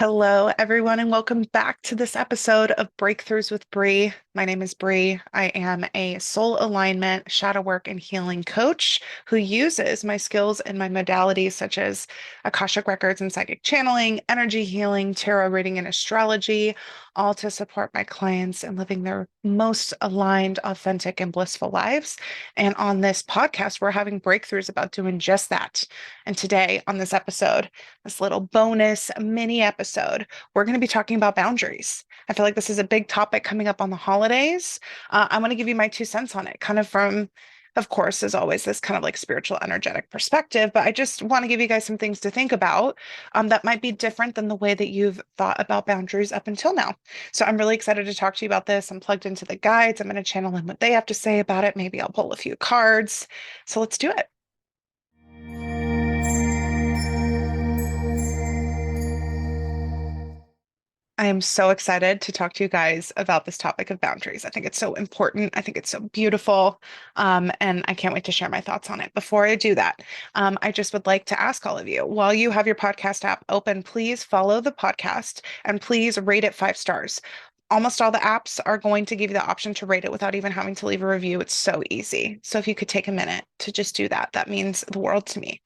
Hello, everyone, and welcome back to this episode of Breakthroughs with Bree. My name is Bree. I am a soul alignment, shadow work, and healing coach who uses my skills and my modalities such as Akashic records and psychic channeling, energy healing, tarot reading, and astrology, all to support my clients in living their most aligned, authentic, and blissful lives. And on this podcast, we're having breakthroughs about doing just that. And today, on this episode, this little bonus mini episode, we're going to be talking about boundaries. I feel like this is a big topic coming up on the holidays. I want to give you my 2 cents on it, kind of from, of course, as always, this kind of like spiritual, energetic perspective. But I just want to give you guys some things to think about that might be different than the way that you've thought about boundaries up until now. So I'm really excited to talk to you about this. I'm plugged into the guides. I'm going to channel in what they have to say about it. Maybe I'll pull a few cards. So let's do it. I am so excited to talk to you guys about this topic of boundaries. I think it's so important. I think it's so beautiful. And I can't wait to share my thoughts on it. Before I do that, I just would like to ask all of you, while you have your podcast app open, please follow the podcast and please rate it 5 stars. Almost all the apps are going to give you the option to rate it without even having to leave a review. It's so easy. So if you could take a minute to just do that, that means the world to me.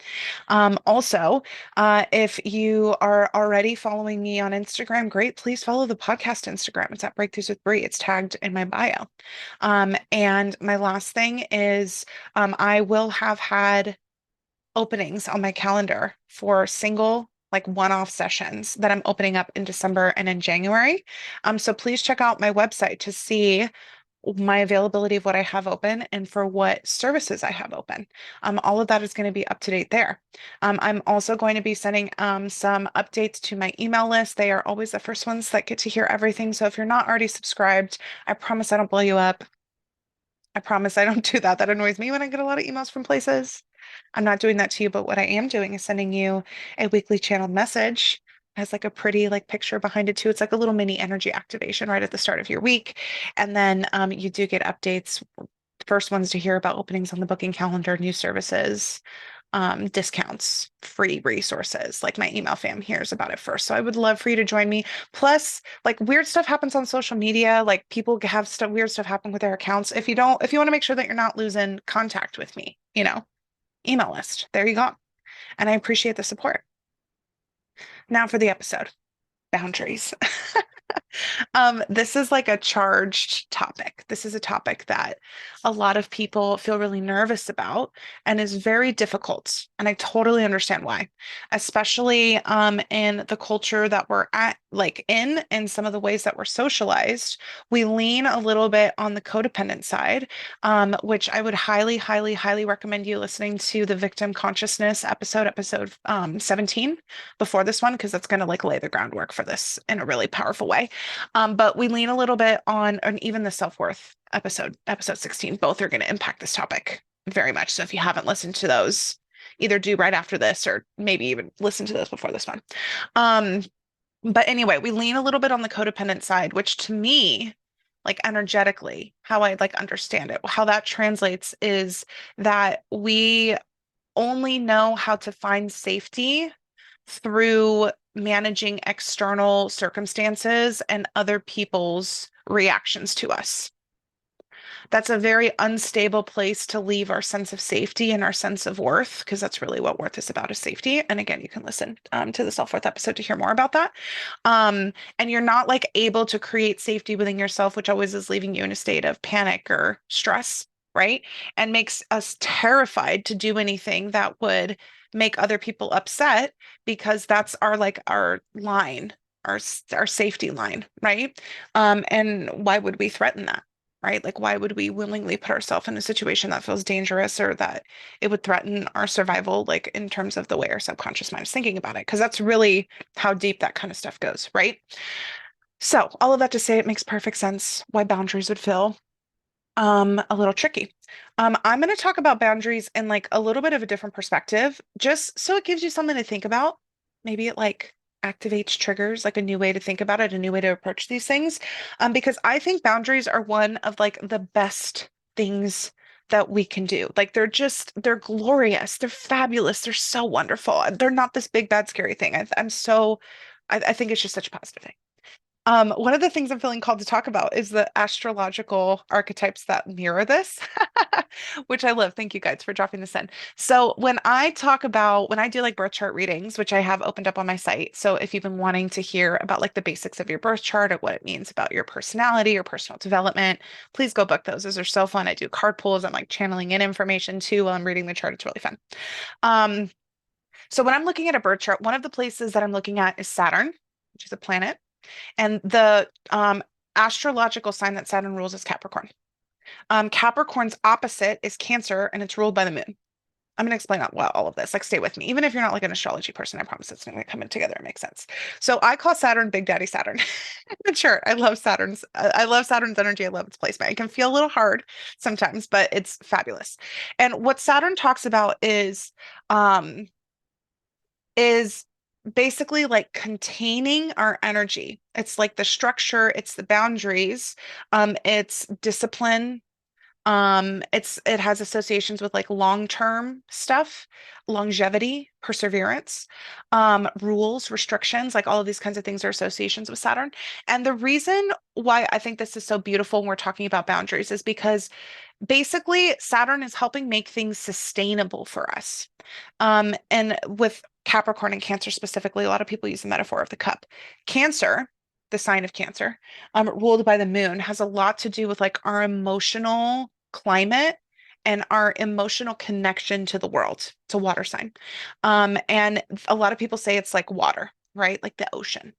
Also, if you are already following me on Instagram, great. Please follow the podcast Instagram. It's at Breakthroughs with Brie. It's tagged in my bio. And my last thing is I will have had openings on my calendar for single, like one-off sessions that I'm opening up in December and in January. So please check out my website to see my availability of what I have open and for what services I have open. All of that is going to be up to date there. I'm also going to be sending some updates to my email list. They are always the first ones that get to hear everything. So if you're not already subscribed, I promise I don't blow you up. I promise I don't do that. That annoys me when I get a lot of emails from places. I'm not doing that to you, but what I am doing is sending you a weekly channeled message. It has like a pretty like picture behind it too. It's like a little mini energy activation right at the start of your week. And then you do get updates, first ones to hear about openings on the booking calendar, new services, discounts, free resources. Like my email fam hears about it first. So I would love for you to join me. Plus, like weird stuff happens on social media. Like people have stuff, weird stuff happen with their accounts. If you want to make sure that you're not losing contact with me, email list. There you go. And I appreciate the support. Now for the episode, boundaries. This is like a charged topic. This is a topic that a lot of people feel really nervous about and is very difficult. And I totally understand why, especially in the culture that we're at, like in, and some of the ways that we're socialized. We lean a little bit on the codependent side, which I would highly, highly, highly recommend you listening to the victim consciousness episode 17 before this one, because that's going to like lay the groundwork for this in a really powerful way. But we lean a little bit on even the self-worth episode 16. Both are going to impact this topic very much. So if you haven't listened to those, either do right after this or maybe even listen to this before this one. Um, but anyway, we lean a little bit on the codependent side, which to me, like energetically, how I like understand it, how that translates is that we only know how to find safety through managing external circumstances and other people's reactions to us. That's a very unstable place to leave our sense of safety and our sense of worth, because that's really what worth is about, is safety. And again, you can listen to the self-worth episode to hear more about that. And you're not like able to create safety within yourself, which always is leaving you in a state of panic or stress, right? And makes us terrified to do anything that would make other people upset, because that's our line, our safety line, right? And why would we threaten that? Right? Like, why would we willingly put ourselves in a situation that feels dangerous or that it would threaten our survival, like in terms of the way our subconscious mind is thinking about it? Because that's really how deep that kind of stuff goes, right? So, all of that to say, it makes perfect sense why boundaries would feel a little tricky. I'm going to talk about boundaries in like a little bit of a different perspective, just so it gives you something to think about. Maybe it like activates triggers, like a new way to think about it, a new way to approach these things. Because I think boundaries are one of like the best things that we can do. Like they're glorious, they're fabulous, they're so wonderful. They're not this big, bad, scary thing. I'm so I think it's just such a positive thing. One of the things I'm feeling called to talk about is the astrological archetypes that mirror this, which I love. Thank you guys for dropping this in. So when I do like birth chart readings, which I have opened up on my site. So if you've been wanting to hear about like the basics of your birth chart or what it means about your personality or personal development, please go book those. Those are so fun. I do card pulls. I'm like channeling in information too while I'm reading the chart. It's really fun. Um, so when I'm looking at a birth chart, one of the places that I'm looking at is Saturn, which is a planet. And the astrological sign that Saturn rules is Capricorn. Capricorn's opposite is Cancer, and it's ruled by the moon. I'm going to explain all of this. Like, stay with me. Even if you're not like an astrology person, I promise it's going to come in together and make sense. So I call Saturn Big Daddy Saturn. Sure, I love I love Saturn's energy. I love its placement. It can feel a little hard sometimes, but it's fabulous. And what Saturn talks about um, is basically like containing our energy. It's like the structure, it's the boundaries, it's discipline. It has associations with like long-term stuff, longevity, perseverance, rules, restrictions, like all of these kinds of things are associations with Saturn. And the reason why I think this is so beautiful when we're talking about boundaries is because basically Saturn is helping make things sustainable for us. And with Capricorn and Cancer specifically, a lot of people use the metaphor of the cup. Cancer, the sign of Cancer, ruled by the moon, has a lot to do with like our emotional climate and our emotional connection to the world. It's a water sign. And a lot of people say it's like water, right? Like the ocean.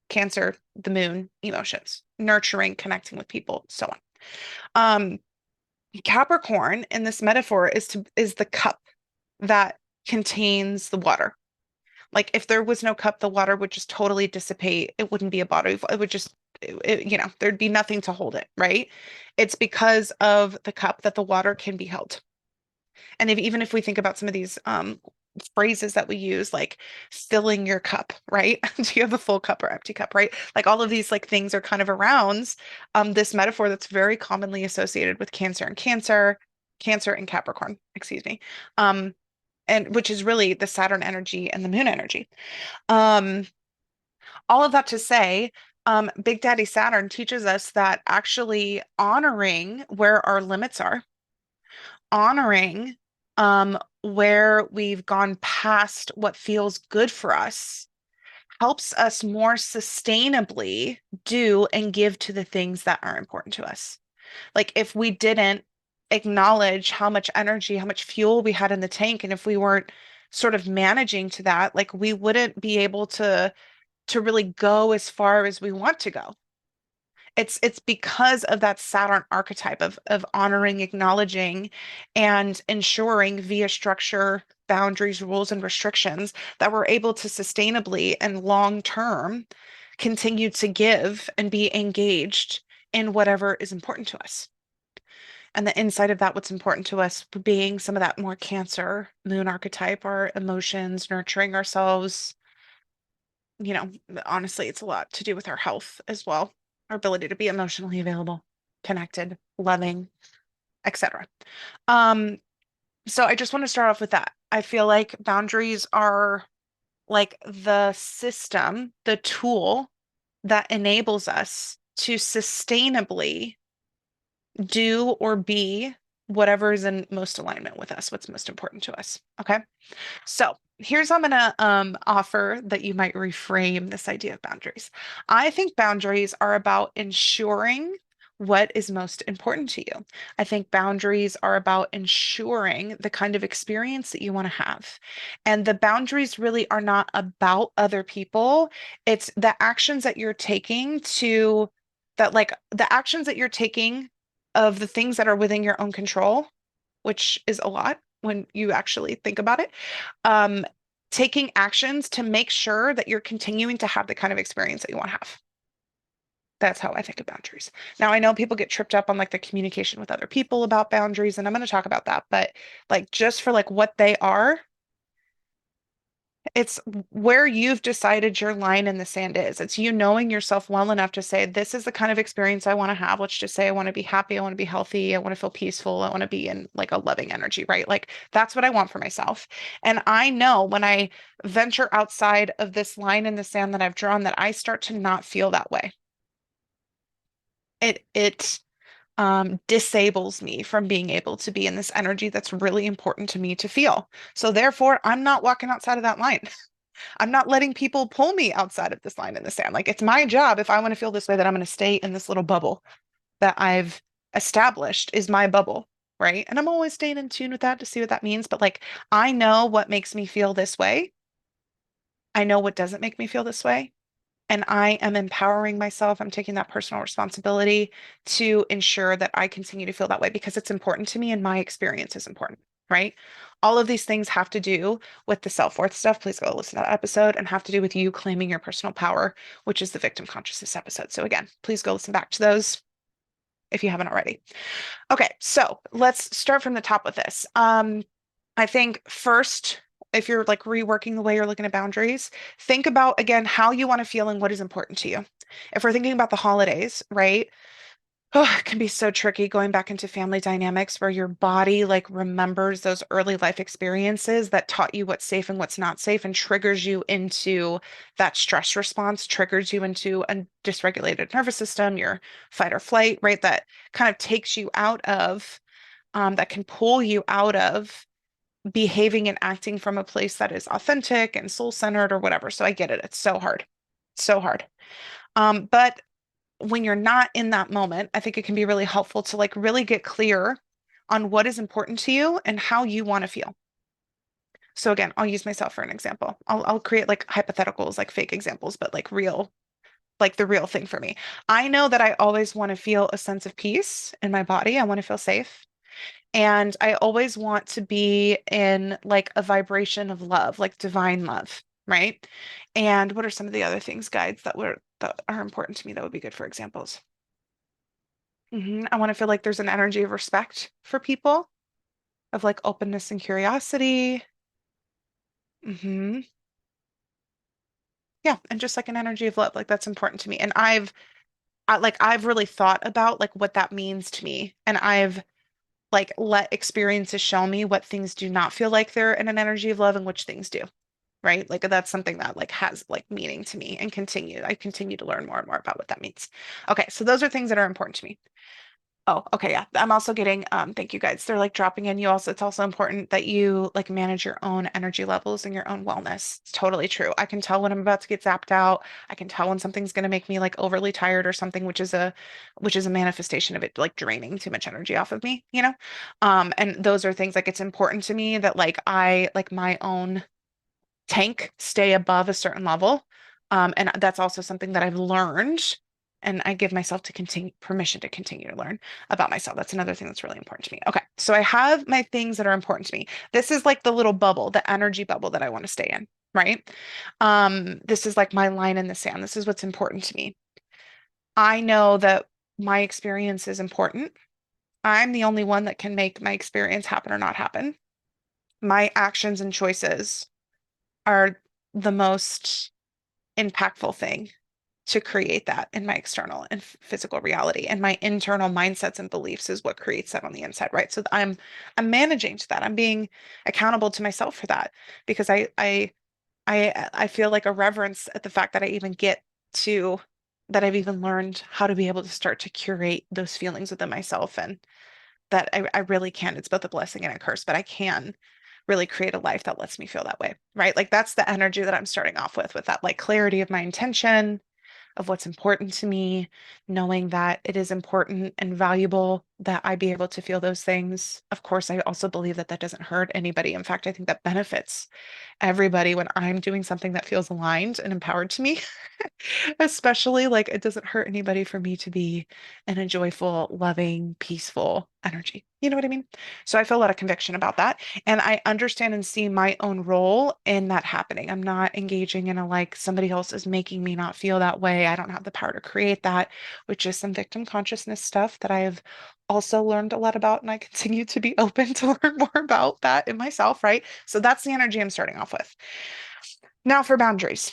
Cancer, the moon, emotions, nurturing, connecting with people, so on. Um, Capricorn in this metaphor is the cup that contains the water. Like if there was no cup, the water would just totally dissipate. It wouldn't be a bottle. It would just, there'd be nothing to hold it, right? It's because of the cup that the water can be held. And even if we think about some of these phrases that we use, like filling your cup, right? Do you have a full cup or empty cup, right? Like all of these like things are kind of around this metaphor that's very commonly associated with Cancer and Capricorn, excuse me. And which is really the Saturn energy and the moon energy. Um, all of that to say, Big Daddy Saturn teaches us that actually honoring where our limits are, honoring where we've gone past what feels good for us, helps us more sustainably do and give to the things that are important to us. Like if we didn't acknowledge how much energy, how much fuel we had in the tank, and if we weren't sort of managing to that, like we wouldn't be able to really go as far as we want to go. It's because of that Saturn archetype of honoring, acknowledging, and ensuring via structure, boundaries, rules, and restrictions that we're able to sustainably and long term continue to give and be engaged in whatever is important to us. And the inside of that, what's important to us being some of that more Cancer moon archetype, our emotions, nurturing ourselves. You know, honestly, it's a lot to do with our health as well, our ability to be emotionally available, connected, loving, etc. Um, so I just want to start off with that. I feel like boundaries are like the system, the tool that enables us to sustainably do or be whatever is in most alignment with us, what's most important to us. Okay. So here's I'm gonna offer that you might reframe this idea of boundaries. I think boundaries are about ensuring what is most important to you. I think boundaries are about ensuring the kind of experience that you want to have. And the boundaries really are not about other people. It's the actions that you're taking to that like the actions that you're taking of the things that are within your own control, which is a lot when you actually think about it, um, taking actions to make sure that you're continuing to have the kind of experience that you want to have. That's how I think of boundaries. Now, I know people get tripped up on like the communication with other people about boundaries, and I'm going to talk about that, but like just for like what they are, It's where you've decided your line in the sand is. It's you knowing yourself well enough to say, this is the kind of experience I want to have. Let's just say I want to be happy, I want to be healthy, I want to feel peaceful, I want to be in like a loving energy, right? Like that's what I want for myself. And I know when I venture outside of this line in the sand that I've drawn that I start to not feel that way. It disables me from being able to be in this energy that's really important to me to feel. So therefore, I'm not walking outside of that line. I'm not letting people pull me outside of this line in the sand. Like it's my job if I want to feel this way that I'm going to stay in this little bubble that I've established is my bubble, right? And I'm always staying in tune with that to see what that means. But like I know what makes me feel this way. I know what doesn't make me feel this way. And I am empowering myself. I'm taking that personal responsibility to ensure that I continue to feel that way because it's important to me and my experience is important, right? All of these things have to do with the self-worth stuff. Please go listen to that episode and have to do with you claiming your personal power, which is the victim consciousness episode. So again, please go listen back to those if you haven't already. Okay, so let's start from the top with this. I think first, if you're like reworking the way you're looking at boundaries, think about again how you want to feel and what is important to you. If we're thinking about the holidays, right? Oh, it can be so tricky going back into family dynamics where your body like remembers those early life experiences that taught you what's safe and what's not safe and triggers you into that stress response, triggers you into a dysregulated nervous system, your fight or flight, right? That kind of takes you out of, that can pull you out of behaving and acting from a place that is authentic and soul-centered or whatever. So I get it. It's so hard. So hard. But when you're not in that moment, I think it can be really helpful to like really get clear on what is important to you and how you want to feel. So again, I'll use myself for an example. I'll create like hypotheticals, like fake examples, but like real, like the real thing for me. I know that I always want to feel a sense of peace in my body. I want to feel safe. And I always want to be in like a vibration of love, like divine love, right? And what are some of the other things, guides, that are important to me that would be good for examples? I want to feel like there's an energy of respect for people, of like openness and curiosity. hmm Yeah, and just like an energy of love, like that's important to me. And I've really thought about like what that means to me, and I've like let experiences show me what things do not feel like they're in an energy of love and which things do, right? Like that's something that like has like meaning to me and I continue to learn more and more about what that means. Okay, so those are things that are important to me. Oh, okay, yeah. I'm also getting thank you guys. They're like dropping in. You also it's also important that you like manage your own energy levels and your own wellness. It's totally true. I can tell when I'm about to get zapped out. I can tell when something's going to make me like overly tired or something, which is a manifestation of it like draining too much energy off of me, you know? And those are things like it's important to me that like I like my own tank stay above a certain level. And that's also something that I've learned, and I give myself to continue permission to continue to learn about myself. That's another thing that's really important to me. Okay, so I have my things that are important to me. This is like the little bubble, the energy bubble that I want to stay in, right? This is like my line in the sand. This is what's important to me. I know that my experience is important. I'm the only one that can make my experience happen or not happen. My actions and choices are the most impactful thing to create that in my external and physical reality. And my internal mindsets and beliefs is what creates that on the inside, right? So I'm managing to that. I'm being accountable to myself for that because I feel like a reverence at the fact that I even get to that I've even learned how to be able to start to curate those feelings within myself and that I really can. It's both a blessing and a curse, but I can really create a life that lets me feel that way, right? Like that's the energy that I'm starting off with that like clarity of my intention, of what's important to me, knowing that it is important and valuable that I be able to feel those things. Of course, I also believe that that doesn't hurt anybody. In fact, I think that benefits everybody when I'm doing something that feels aligned and empowered to me. Especially like it doesn't hurt anybody for me to be in a joyful, loving, peaceful energy. You know what I mean? So I feel a lot of conviction about that. And I understand and see my own role in that happening. I'm not engaging in a like somebody else is making me not feel that way. I don't have the power to create that, which is some victim consciousness stuff that I've also learned a lot about, and I continue to be open to learn more about that in myself, right? So that's the energy I'm starting off with. Now for boundaries.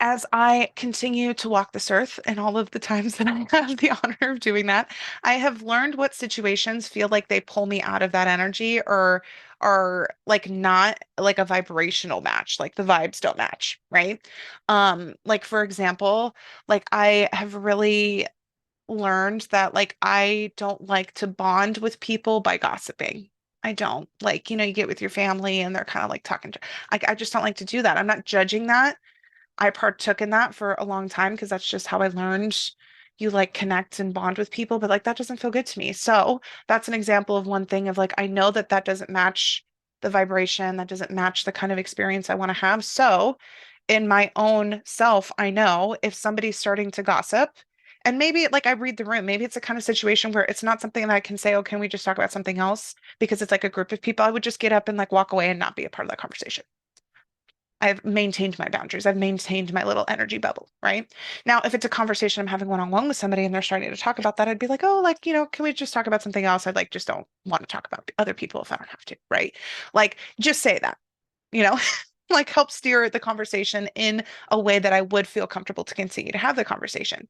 As I continue to walk this earth and all of the times that I have the honor of doing that, I have learned what situations feel like they pull me out of that energy or are like not like a vibrational match, like the vibes don't match, right? Like for example, like I have really learned that like I don't like to bond with people by gossiping. I don't like, you get with your family and they're kind of like talking to, I just don't like to do that. I'm not judging that. I partook in that for a long time because that's just how I learned you like connect and bond with people, but like that doesn't feel good to me. So that's an example of one thing of like, I know that that doesn't match the vibration, that doesn't match the kind of experience I want to have. So in my own self, I know if somebody's starting to gossip, and maybe like I read the room, maybe it's a kind of situation where it's not something that I can say, oh, can we just talk about something else? Because it's like a group of people, I would just get up and like walk away and not be a part of that conversation. I've maintained my boundaries. I've maintained my little energy bubble, right? Now, if it's a conversation I'm having one-on-one with somebody and they're starting to talk about that, I'd be like, oh, like, can we just talk about something else? I'd like just don't want to talk about other people if I don't have to, right? Like, just say that, you know, like help steer the conversation in a way that I would feel comfortable to continue to have the conversation.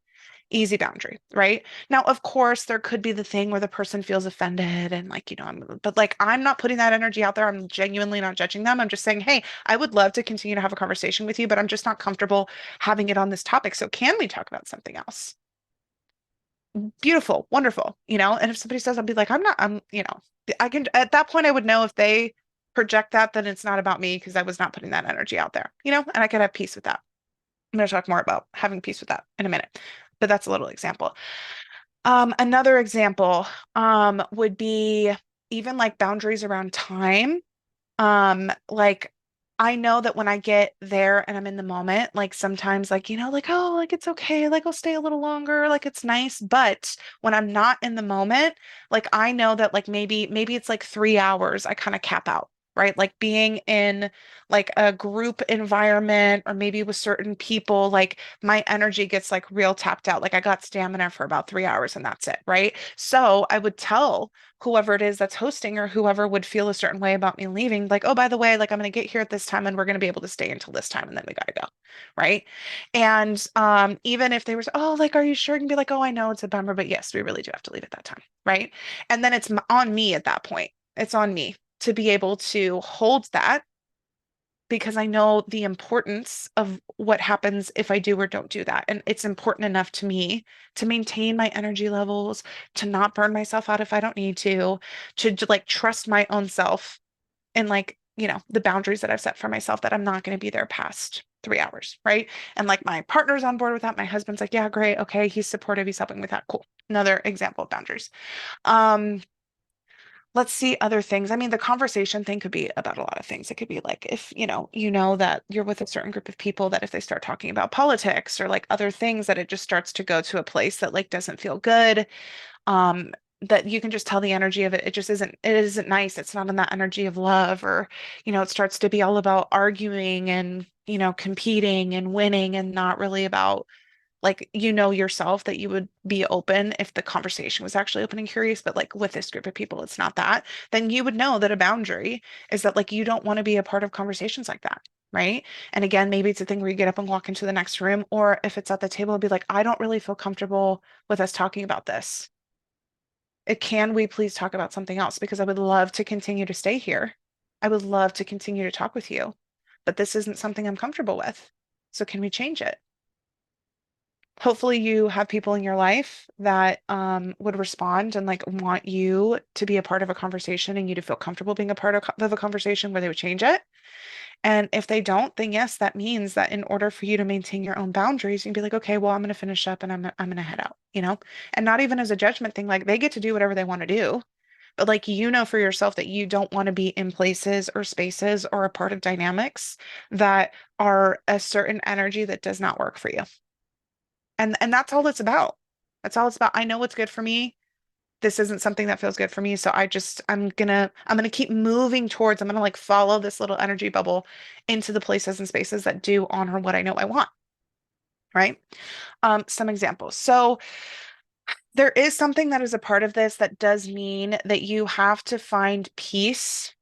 Easy boundary, right? Now, of course, there could be the thing where the person feels offended and like, but like I'm not putting that energy out there. I'm genuinely not judging them. I'm just saying, hey, I would love to continue to have a conversation with you, but I'm just not comfortable having it on this topic. So can we talk about something else? Beautiful, wonderful, and if somebody says, I'll be like, I can, at that point, I would know if they project that, then it's not about me because I was not putting that energy out there, and I could have peace with that. I'm going to talk more about having peace with that in a minute, but that's a little example. Another example, would be even like boundaries around time. Like I know that when I get there and I'm in the moment, like sometimes like, like, oh, like it's okay, like I'll stay a little longer, like it's nice. But when I'm not in the moment, like I know that like maybe it's like 3 hours, I kind of cap out. Right. Like being in like a group environment or maybe with certain people, like my energy gets like real tapped out. Like I got stamina for about 3 hours and that's it. Right. So I would tell whoever it is that's hosting or whoever would feel a certain way about me leaving, like, oh, by the way, like I'm going to get here at this time and we're going to be able to stay until this time and then we got to go. Right. And even if they were, oh, like, are you sure? You can be like, oh, I know it's a bummer, but yes, we really do have to leave at that time. Right. And then it's on me at that point. It's on me to be able to hold that because I know the importance of what happens if I do or don't do that. And it's important enough to me to maintain my energy levels, to not burn myself out if I don't need to like trust my own self and like, the boundaries that I've set for myself that I'm not going to be there past 3 hours. Right. And like my partner's on board with that. My husband's like, yeah, great. Okay. He's supportive. He's helping with that. Cool. Another example of boundaries. Um, let's see other things. I mean, the conversation thing could be about a lot of things. It could be like if, you know that you're with a certain group of people that if they start talking about politics or like other things that it just starts to go to a place that like doesn't feel good. Um, that you can just tell the energy of it. It isn't nice. It's not in that energy of love or, it starts to be all about arguing and, competing and winning and not really about like yourself that you would be open if the conversation was actually open and curious, but like with this group of people it's not that, then you would know that a boundary is that like you don't want to be a part of conversations like that, right? And again, maybe it's a thing where you get up and walk into the next room, or if it's at the table, it'd be like, I don't really feel comfortable with us talking about this. Can we please talk about something else? Because I would love to continue to stay here. I would love to continue to talk with you, but this isn't something I'm comfortable with. So can we change it? Hopefully you have people in your life that would respond and like want you to be a part of a conversation and you to feel comfortable being a part of a conversation where they would change it. And if they don't, then yes, that means that in order for you to maintain your own boundaries, you can be like, okay, well, I'm going to finish up and I'm going to head out, and not even as a judgment thing, like they get to do whatever they want to do. But like for yourself that you don't want to be in places or spaces or a part of dynamics that are a certain energy that does not work for you. And that's all it's about. That's all it's about. I know what's good for me. This isn't something that feels good for me. So I'm gonna keep moving towards, I'm gonna like follow this little energy bubble into the places and spaces that do honor what I know I want. Right. Some examples. So There is something that is a part of this that does mean that you have to find peace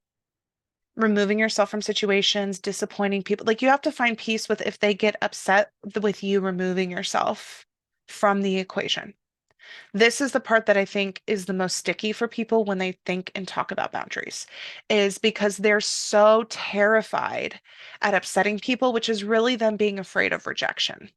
removing yourself from situations, disappointing people. Like you have to find peace with if they get upset with you removing yourself from the equation. This is the part that I think is the most sticky for people when they think and talk about boundaries, is because they're so terrified at upsetting people, which is really them being afraid of rejection,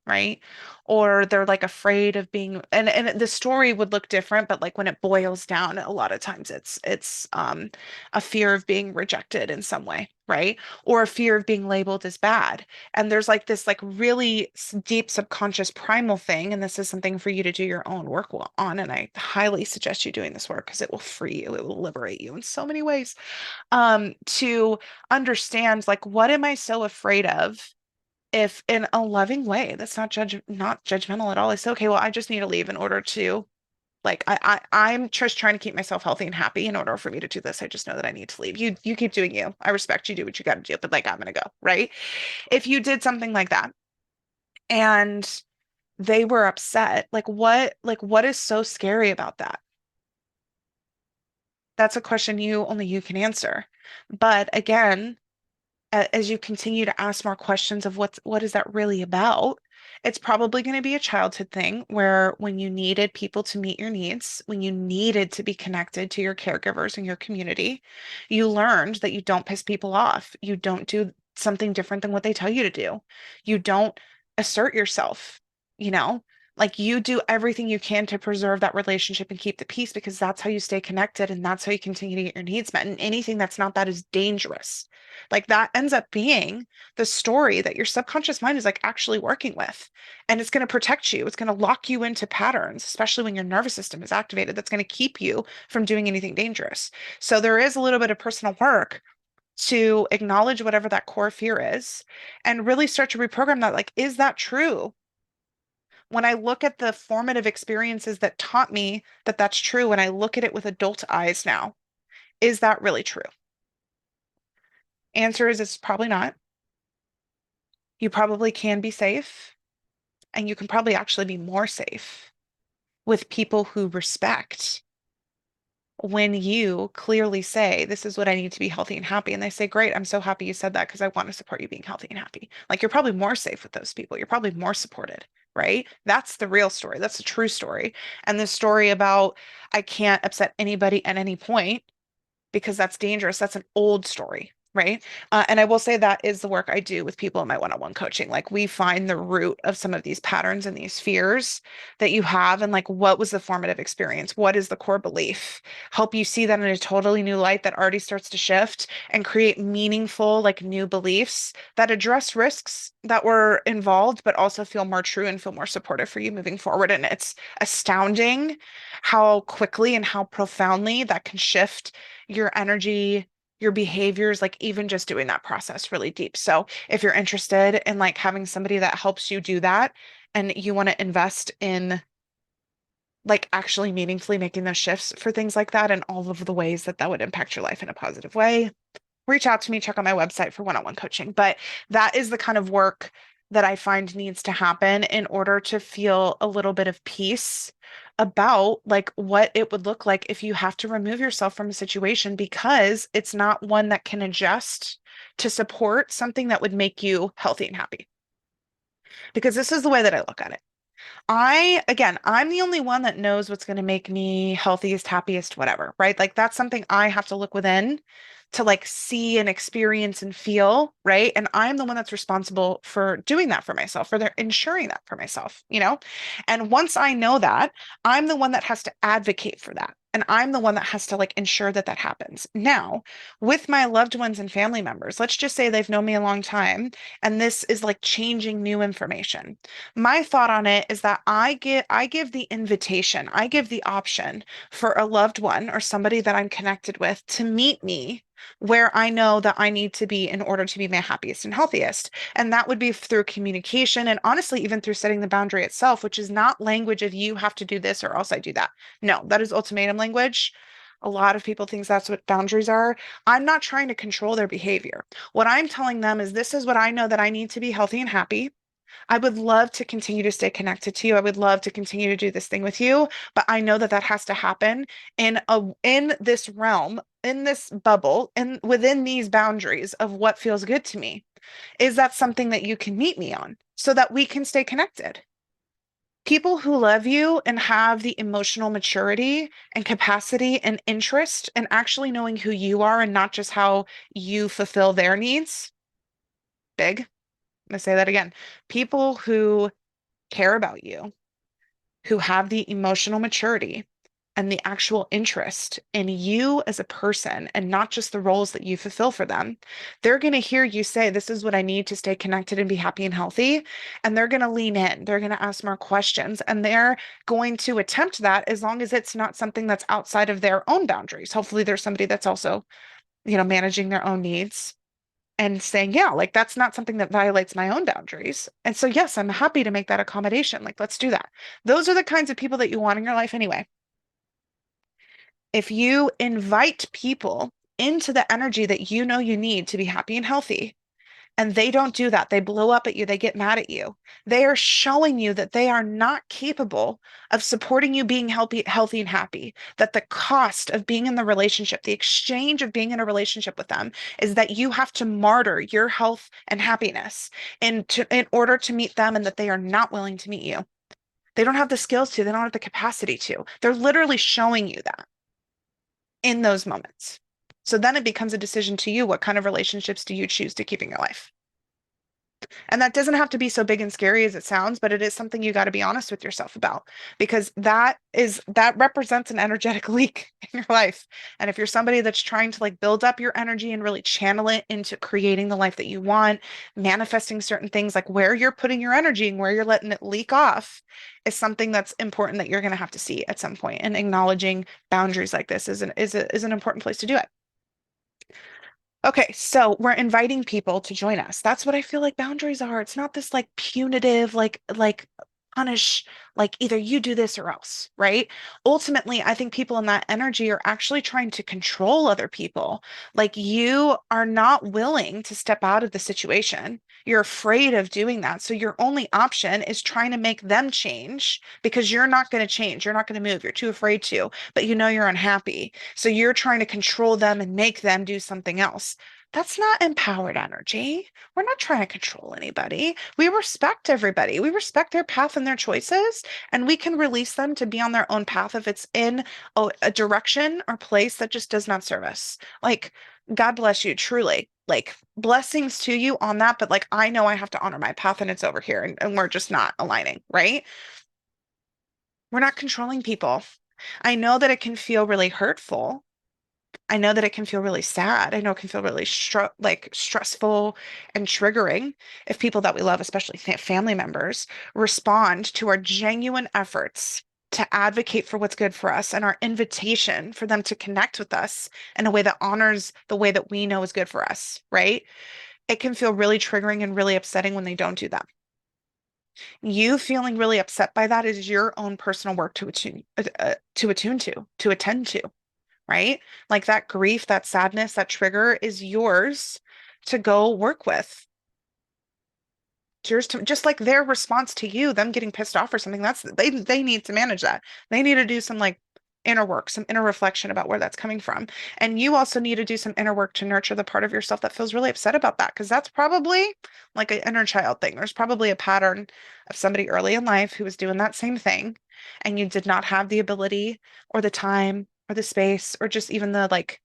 right? Or they're like afraid of being, and the story would look different, but like when it boils down, a lot of times it's a fear of being rejected in some way, right? Or a fear of being labeled as bad. And there's like this like really deep subconscious primal thing, and this is something for you to do your own work on. And I highly suggest you doing this work because it will free you, it will liberate you in so many ways. To understand like what am I so afraid of? If in a loving way that's not judgmental at all, I say, okay, well, I just need to leave in order to like I'm just trying to keep myself healthy and happy. In order for me to do this, I just know that I need to leave. You keep doing you. I respect you, do what you got to do, but like I'm gonna go, right? If you did something like that and they were upset, like what is so scary about that? That's a question only you can answer. But again, as you continue to ask more questions of what is that really about, it's probably going to be a childhood thing where when you needed people to meet your needs, when you needed to be connected to your caregivers and your community, you learned that you don't piss people off. You don't do something different than what they tell you to do. You don't assert yourself, you know? Like you do everything you can to preserve that relationship and keep the peace because that's how you stay connected and that's how you continue to get your needs met. And anything that's not that is dangerous. Like that ends up being the story that your subconscious mind is like actually working with. And it's going to protect you. It's going to lock you into patterns, especially when your nervous system is activated. That's going to keep you from doing anything dangerous. So there is a little bit of personal work to acknowledge whatever that core fear is and really start to reprogram that. Like, is that true? When I look at the formative experiences that taught me that that's true, and I look at it with adult eyes now, is that really true? Answer is it's probably not. You probably can be safe, and you can probably actually be more safe with people who respect when you clearly say, this is what I need to be healthy and happy. And they say, great, I'm so happy you said that because I want to support you being healthy and happy. Like you're probably more safe with those people. You're probably more supported, right? That's the real story. That's the true story. And the story about I can't upset anybody at any point because that's dangerous. That's an old story, right? And I will say that is the work I do with people in my one-on-one coaching. Like we find the root of some of these patterns and these fears that you have, and like what was the formative experience? What is the core belief? Help you see that in a totally new light that already starts to shift and create meaningful, like new beliefs that address risks that were involved, but also feel more true and feel more supportive for you moving forward. And it's astounding how quickly and how profoundly that can shift your energy, your behaviors, like even just doing that process really deep. So if you're interested in like having somebody that helps you do that and you want to invest in like actually meaningfully making those shifts for things like that and all of the ways that that would impact your life in a positive way, reach out to me, check out my website for one-on-one coaching. But that is the kind of work that I find needs to happen in order to feel a little bit of peace about like what it would look like if you have to remove yourself from a situation because it's not one that can adjust to support something that would make you healthy and happy. Because this is the way that I look at it. Again, I'm the only one that knows what's going to make me healthiest, happiest, whatever, right? Like that's something I have to look within to like see and experience and feel, right? And I'm the one that's responsible for doing that for myself, for ensuring that for myself, you know? And once I know that, I'm the one that has to advocate for that. And I'm the one that has to like ensure that that happens. Now, with my loved ones and family members, let's just say they've known me a long time, and this is like changing new information. My thought on it is that I give the invitation, I give the option for a loved one or somebody that I'm connected with to meet me where I know that I need to be in order to be my happiest and healthiest. And that would be through communication and honestly, even through setting the boundary itself, which is not language of you have to do this or else I do that. No, that is ultimatum language. A lot of people think that's what boundaries are. I'm not trying to control their behavior. What I'm telling them is this is what I know that I need to be healthy and happy. I would love to continue to stay connected to you. I would love to continue to do this thing with you, but I know that that has to happen in this realm, in this bubble, and within these boundaries of what feels good to me. Is that something that you can meet me on so that we can stay connected? People who love you and have the emotional maturity and capacity and interest in actually knowing who you are and not just how you fulfill their needs. Big. I'm going to say that again. People who care about you, who have the emotional maturity and the actual interest in you as a person and not just the roles that you fulfill for them, they're going to hear you say, "This is what I need to stay connected and be happy and healthy." And they're going to lean in, they're going to ask more questions, and they're going to attempt that as long as it's not something that's outside of their own boundaries. Hopefully, there's somebody that's also, managing their own needs and saying, yeah, like that's not something that violates my own boundaries. And so, yes, I'm happy to make that accommodation. Like, let's do that. Those are the kinds of people that you want in your life anyway. If you invite people into the energy that you know you need to be happy and healthy, and they don't do that, they blow up at you, they get mad at you. They are showing you that they are not capable of supporting you being healthy and happy. That the cost of being in the relationship, the exchange of being in a relationship with them, is that you have to martyr your health and happiness in order to meet them, and that they are not willing to meet you. They don't have the skills to, they don't have the capacity to. They're literally showing you that in those moments. So then it becomes a decision to you. What kind of relationships do you choose to keep in your life? And that doesn't have to be so big and scary as it sounds, but it is something you got to be honest with yourself about, because that represents an energetic leak in your life. And if you're somebody that's trying to like build up your energy and really channel it into creating the life that you want, manifesting certain things, like where you're putting your energy and where you're letting it leak off is something that's important that you're going to have to see at some point. And acknowledging boundaries like this is an important place to do it. Okay, so we're inviting people to join us. That's what I feel like boundaries are. It's not this like punitive, like punish, like either you do this or else, right? Ultimately, I think people in that energy are actually trying to control other people. Like you are not willing to step out of the situation. You're afraid of doing that. So your only option is trying to make them change because you're not going to change. You're not going to move. You're too afraid to, but you know you're unhappy. So you're trying to control them and make them do something else. That's not empowered energy. We're not trying to control anybody. We respect everybody. We respect their path and their choices, and we can release them to be on their own path if it's in a direction or place that just does not serve us. Like, God bless you, truly. Like, blessings to you on that. But, like, I know I have to honor my path and it's over here, and we're just not aligning, right? We're not controlling people. I know that it can feel really hurtful. I know that it can feel really sad. I know it can feel really stressful and triggering if people that we love, especially family members, respond to our genuine efforts to advocate for what's good for us and our invitation for them to connect with us in a way that honors the way that we know is good for us, right? It can feel really triggering and really upsetting when they don't do that. You feeling really upset by that is your own personal work to attend to, right? Like that grief, that sadness, that trigger is yours to go work with. It's yours to, just like their response to you, them getting pissed off or something, they need to manage that. They need to do some like inner work, some inner reflection about where that's coming from. And you also need to do some inner work to nurture the part of yourself that feels really upset about that, because that's probably like an inner child thing. There's probably a pattern of somebody early in life who was doing that same thing, and you did not have the ability or the time or the space or just even the like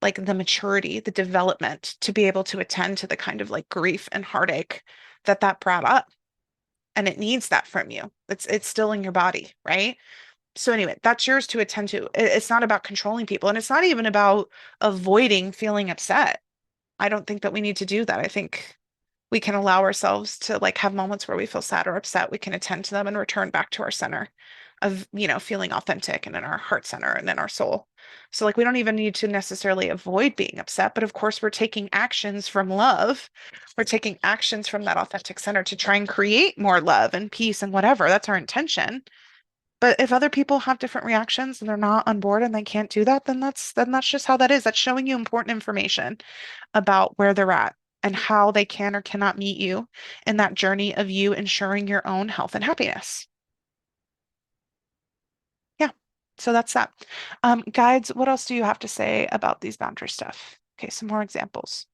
the maturity, the development to be able to attend to the kind of like grief and heartache that brought up. And it needs that from you. It's still in your body, right? So anyway, that's yours to attend to. It's not about controlling people, and it's not even about avoiding feeling upset. I don't think that we need to do that. I think we can allow ourselves to like have moments where we feel sad or upset. We can attend to them and return back to our center of, feeling authentic and in our heart center and in our soul. So like we don't even need to necessarily avoid being upset, but of course we're taking actions from love. We're taking actions from that authentic center to try and create more love and peace and whatever. That's our intention. But if other people have different reactions and they're not on board and they can't do that, then that's just how that is. That's showing you important information about where they're at. and how they can or cannot meet you in that journey of you ensuring your own health and happiness. Yeah. So that's that. Guides, what else do you have to say about these boundary stuff? Okay, some more examples.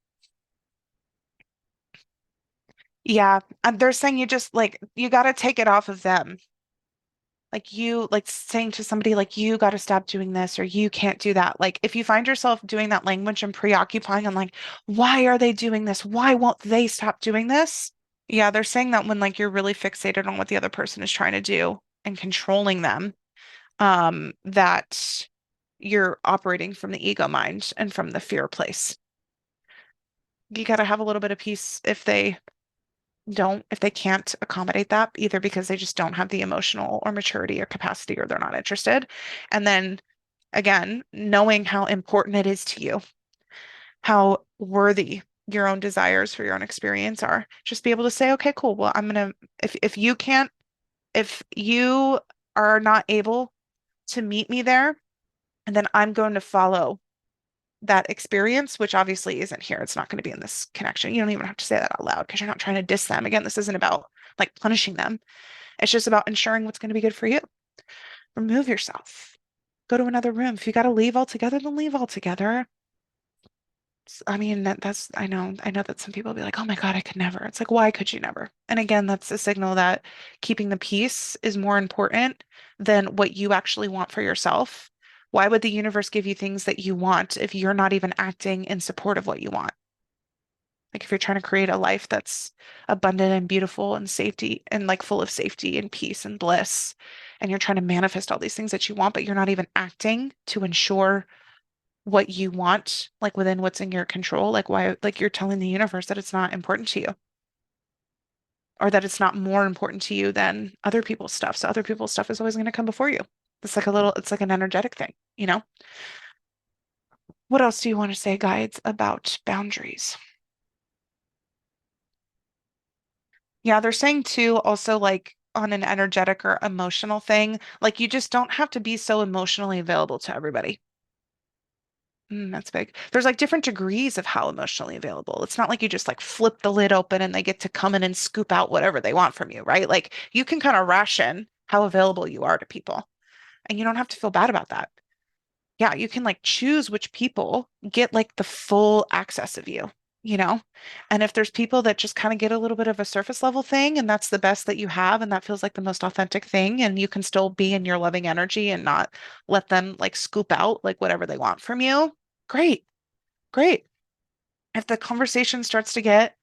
Yeah, they're saying you just like you got to take it off of them. Like you like saying to somebody like you got to stop doing this or you can't do that. Like if you find yourself doing that language and preoccupying and like why are they doing this? Why won't they stop doing this? Yeah, they're saying that when like you're really fixated on what the other person is trying to do and controlling them, that you're operating from the ego mind and from the fear place. You got to have a little bit of peace if they can't accommodate that, either because they just don't have the emotional or maturity or capacity or they're not interested. And then again, knowing how important it is to you, how worthy your own desires for your own experience are. Just be able to say, okay, cool. Well, if you can't, if you are not able to meet me there, and then I'm going to follow that experience, which obviously isn't here. It's not going to be in this connection. You don't even have to say that out loud because you're not trying to diss them. Again, this isn't about like punishing them. It's just about ensuring what's going to be good for you. Remove yourself. Go to another room. If you got to leave altogether, then leave altogether. I mean, I know that some people will be like, oh my God, I could never. It's like, why could you never? And again, that's a signal that keeping the peace is more important than what you actually want for yourself. Why would the universe give you things that you want if you're not even acting in support of what you want? Like if you're trying to create a life that's abundant and beautiful and safety and like full of safety and peace and bliss, and you're trying to manifest all these things that you want, but you're not even acting to ensure what you want, like within what's in your control, like why, like you're telling the universe that it's not important to you or that it's not more important to you than other people's stuff. So other people's stuff is always going to come before you. It's like an energetic thing, you know? What else do you want to say, guides, about boundaries? Yeah, they're saying too, also like on an energetic or emotional thing, like you just don't have to be so emotionally available to everybody. That's big. There's like different degrees of how emotionally available. It's not like you just like flip the lid open and they get to come in and scoop out whatever they want from you, right? Like you can kind of ration how available you are to people, and you don't have to feel bad about that. Yeah, you can like choose which people get like the full access of you, you know? And if there's people that just kind of get a little bit of a surface level thing and that's the best that you have and that feels like the most authentic thing and you can still be in your loving energy and not let them like scoop out like whatever they want from you, great, great. If the conversation starts to get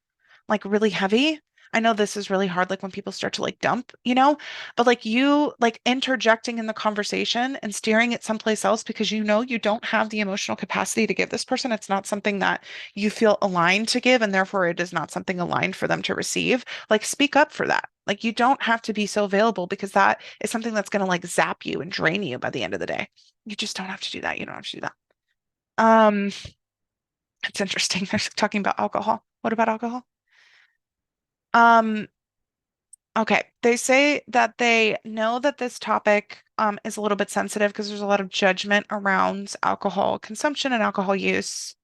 like really heavy. I know this is really hard, like when people start to like dump, but like you like interjecting in the conversation and steering it someplace else because you know you don't have the emotional capacity to give this person. It's not something that you feel aligned to give, and therefore it is not something aligned for them to receive. Like speak up for that. Like you don't have to be so available because that is something that's going to like zap you and drain you by the end of the day. You just don't have to do that. You don't have to do that. Um, it's interesting. They're talking about alcohol. What about alcohol? Um, Okay, they say that they know that this topic is a little bit sensitive because there's a lot of judgment around alcohol consumption and alcohol use.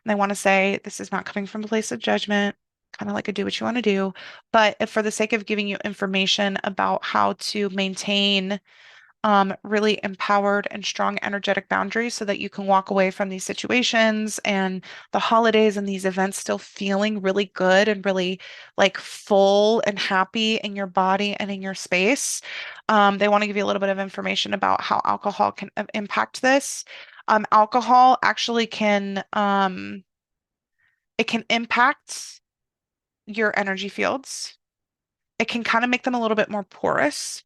And they want to say this is not coming from a place of judgment, kind of like a do what you want to do. But if for the sake of giving you information about how to maintain really empowered and strong energetic boundaries so that you can walk away from these situations and the holidays and these events still feeling really good and really like full and happy in your body and in your space. They want to give you a little bit of information about how alcohol can impact this. Alcohol actually it can impact your energy fields. It can kind of make them a little bit more porous.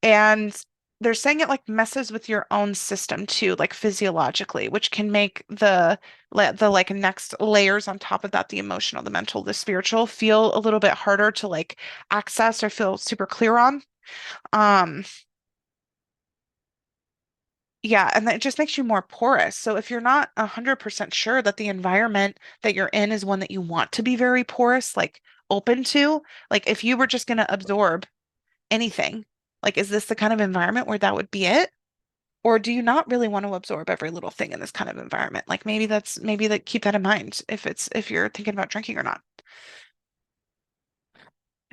And they're saying it like messes with your own system too, like physiologically, which can make the like next layers on top of that, the emotional, the mental, the spiritual, feel a little bit harder to like access or feel super clear on. Um, yeah, and it just makes you more porous. So if you're not 100% sure that the environment that you're in is one that you want to be very porous, like open to, like if you were just going to absorb anything, like is this the kind of environment where that would be it? Or do you not really want to absorb every little thing in this kind of environment? Like maybe that keep that in mind if you're thinking about drinking or not.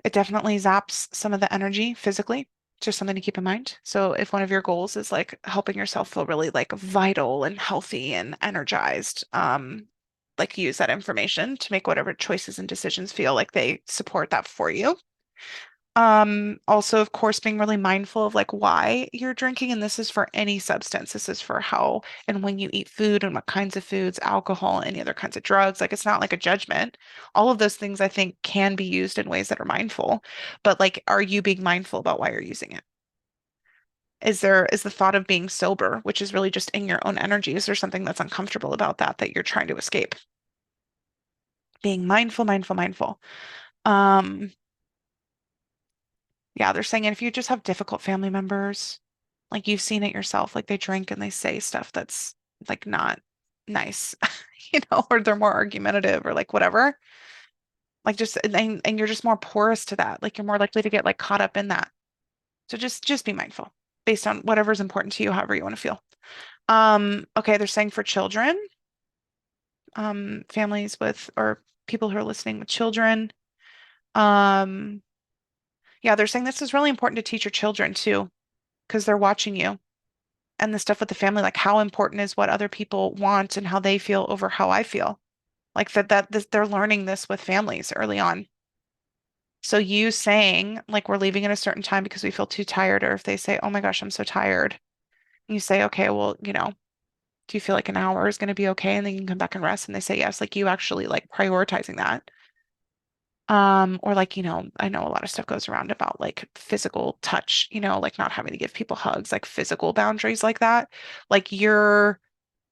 It definitely zaps some of the energy physically. Just something to keep in mind. So if one of your goals is like helping yourself feel really like vital and healthy and energized, like use that information to make whatever choices and decisions feel like they support that for you. Also, of course, being really mindful of like why you're drinking, and this is for any substance. This is for how and when you eat food and what kinds of foods, alcohol, any other kinds of drugs. Like it's not like a judgment. All of those things I think can be used in ways that are mindful. But like, are you being mindful about why you're using it? Is the thought of being sober, which is really just in your own energy, is there something that's uncomfortable about that that you're trying to escape? Being mindful, mindful, mindful. Um, Yeah, they're saying if you just have difficult family members, like you've seen it yourself, like they drink and they say stuff that's like not nice, or they're more argumentative or like whatever. Like just and you're just more porous to that. Like you're more likely to get like caught up in that. So just be mindful based on whatever's important to you, however you want to feel. Okay, they're saying for children, families with or people who are listening with children, um, yeah, they're saying this is really important to teach your children too, because they're watching you and the stuff with the family, like how important is what other people want and how they feel over how I feel. Like they're learning this with families early on. So you saying like we're leaving at a certain time because we feel too tired, or if they say, "Oh my gosh, I'm so tired," you say, "Okay, well, do you feel like an hour is going to be okay?" And then you can come back and rest. And they say yes, like you actually like prioritizing that. Or like, I know a lot of stuff goes around about like physical touch, like not having to give people hugs, like physical boundaries like that. Like your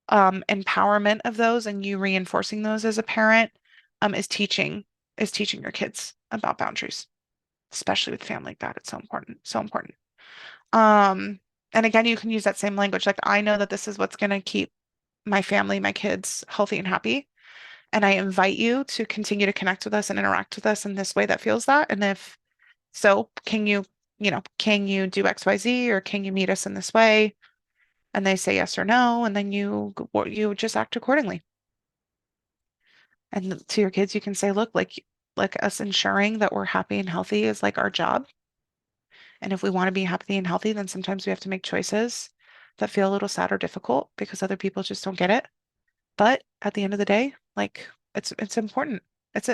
empowerment of those and you reinforcing those as a parent is teaching your kids about boundaries, especially with family like that. It's so important, so important. Um, and again, you can use that same language. Like I know that this is what's going to keep my family, my kids healthy and happy. And I invite you to continue to connect with us and interact with us in this way that feels that. And if so, can you do XYZ or can you meet us in this way? And they say yes or no, and then you just act accordingly. And to your kids, you can say, look, like us ensuring that we're happy and healthy is like our job. And if we want to be happy and healthy, then sometimes we have to make choices that feel a little sad or difficult because other people just don't get it. But at the end of the day, like it's important. It's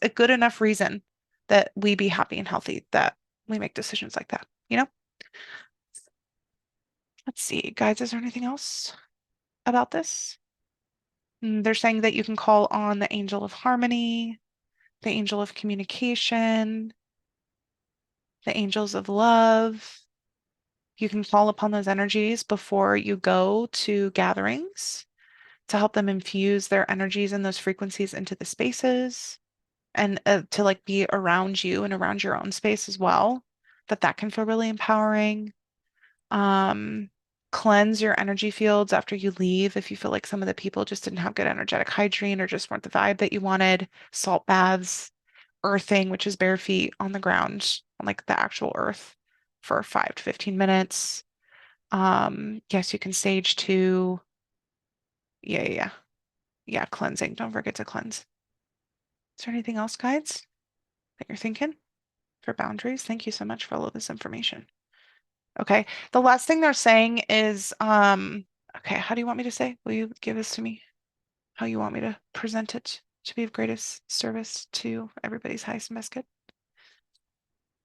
a good enough reason that we be happy and healthy that we make decisions like that, you know? Let's see, guys, is there anything else about this? They're saying that you can call on the angel of harmony, the angel of communication, the angels of love. You can call upon those energies before you go to gatherings to help them infuse their energies and those frequencies into the spaces and to like be around you and around your own space as well. That can feel really empowering. Um, Cleanse your energy fields after you leave if you feel like some of the people just didn't have good energetic hygiene or just weren't the vibe that you wanted. Salt baths, earthing, which is bare feet on the ground, on like the actual earth for 5 to 15 minutes. Yes, you can stage two. Yeah, yeah, yeah. Yeah, cleansing. Don't forget to cleanse. Is there anything else, guides, that you're thinking for boundaries? Thank you so much for all of this information. Okay. The last thing they're saying is, okay, how do you want me to say? Will you give this to me? How you want me to present it to be of greatest service to everybody's highest and best good?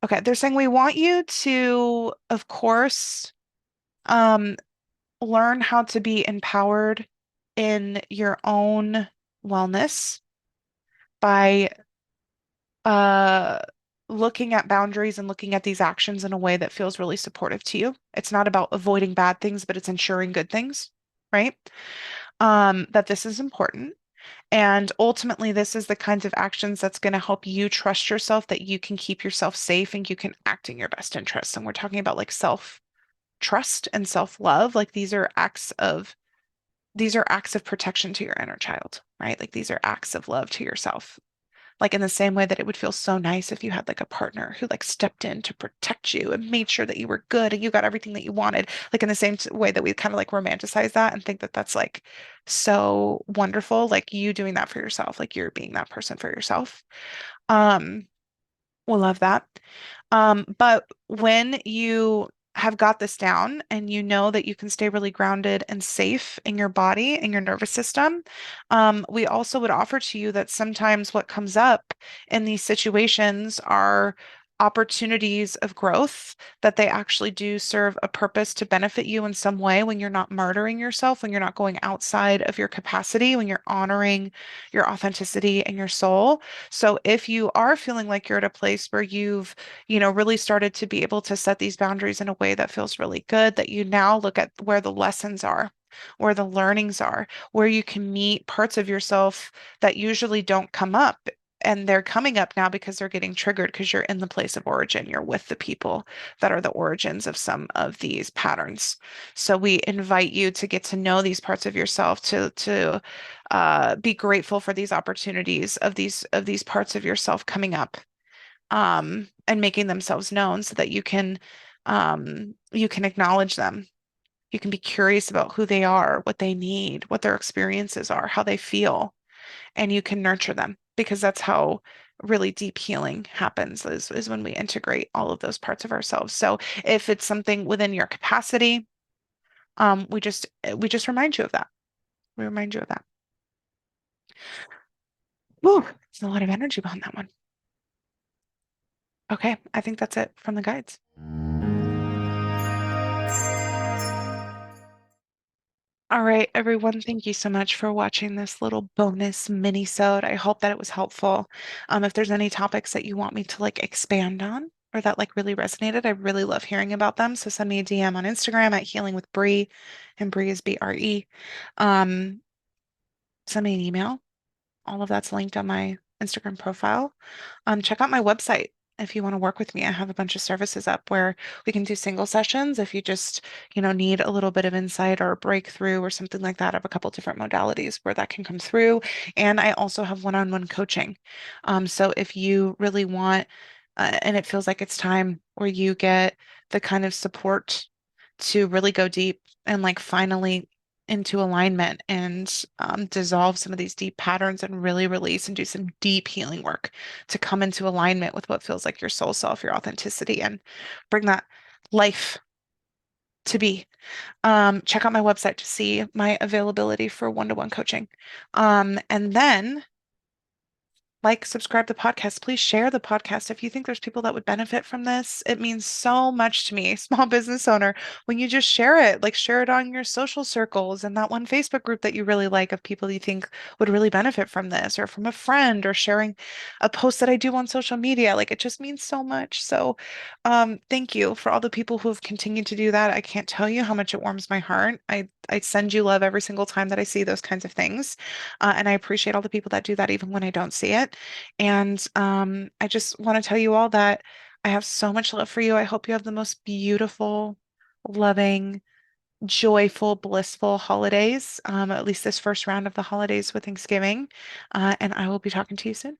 Okay, they're saying we want you to, of course, um, learn how to be empowered in your own wellness by uh looking at boundaries and looking at these actions in a way that feels really supportive to you. It's not about avoiding bad things, but it's ensuring good things, right? That this is important. And ultimately, this is the kinds of actions that's going to help you trust yourself, that you can keep yourself safe and you can act in your best interest. And we're talking about like self-trust and self-love. Like these are acts of protection to your inner child, right? Like these are acts of love to yourself. Like in the same way that it would feel so nice if you had like a partner who like stepped in to protect you and made sure that you were good and you got everything that you wanted. Like in the same way that we kind of like romanticize that and think that that's like so wonderful, like you doing that for yourself, like you're being that person for yourself. Um, we'll love that. But when you have got this down and you know that you can stay really grounded and safe in your body and your nervous system, we also would offer to you that sometimes what comes up in these situations are opportunities of growth, that they actually do serve a purpose to benefit you in some way when you're not murdering yourself, when you're not going outside of your capacity, when you're honoring your authenticity and your soul. So if you are feeling like you're at a place where you've really started to be able to set these boundaries in a way that feels really good, that you now look at where the lessons are, where the learnings are, where you can meet parts of yourself that usually don't come up. And they're coming up now because they're getting triggered because you're in the place of origin. You're with the people that are the origins of some of these patterns. So we invite you to get to know these parts of yourself, to be grateful for these opportunities of these parts of yourself coming up, and making themselves known so that you can acknowledge them. You can be curious about who they are, what they need, what their experiences are, how they feel, and you can nurture them because that's how really deep healing happens is when we integrate all of those parts of ourselves. So if it's something within your capacity, we just remind you of that. We remind you of that. Whew, there's a lot of energy behind that one. Okay, I think that's it from the guides. All right, everyone, thank you so much for watching this little bonus mini-sode. I hope that it was helpful. If there's any topics that you want me to like expand on or that like really resonated, I really love hearing about them. So send me a DM on Instagram at Healing with Bree, and Bree is BRE. Um, Send me an email. All of that's linked on my Instagram profile. Check out my website if you want to work with me. I have a bunch of services up where we can do single sessions if you just need a little bit of insight or a breakthrough or something like that. I have a couple different modalities where that can come through. And I also have one-on-one coaching. So if you really want, and it feels like it's time where you get the kind of support to really go deep and like finally into alignment and dissolve some of these deep patterns and really release and do some deep healing work to come into alignment with what feels like your soul self, your authenticity, and bring that life to be. Check out my website to see my availability for one-to-one coaching. And then like, subscribe to the podcast. Please share the podcast if you think there's people that would benefit from this. It means so much to me, small business owner, when you just share it, like share it on your social circles and that one Facebook group that you really like of people you think would really benefit from this, or from a friend, or sharing a post that I do on social media. Like, it just means so much. So, thank you for all the people who have continued to do that. I can't tell you how much it warms my heart. I send you love every single time that I see those kinds of things. And I appreciate all the people that do that even when I don't see it. And I just want to tell you all that I have so much love for you. I hope you have the most beautiful, loving, joyful, blissful holidays, at least this first round of the holidays with Thanksgiving. And I will be talking to you soon.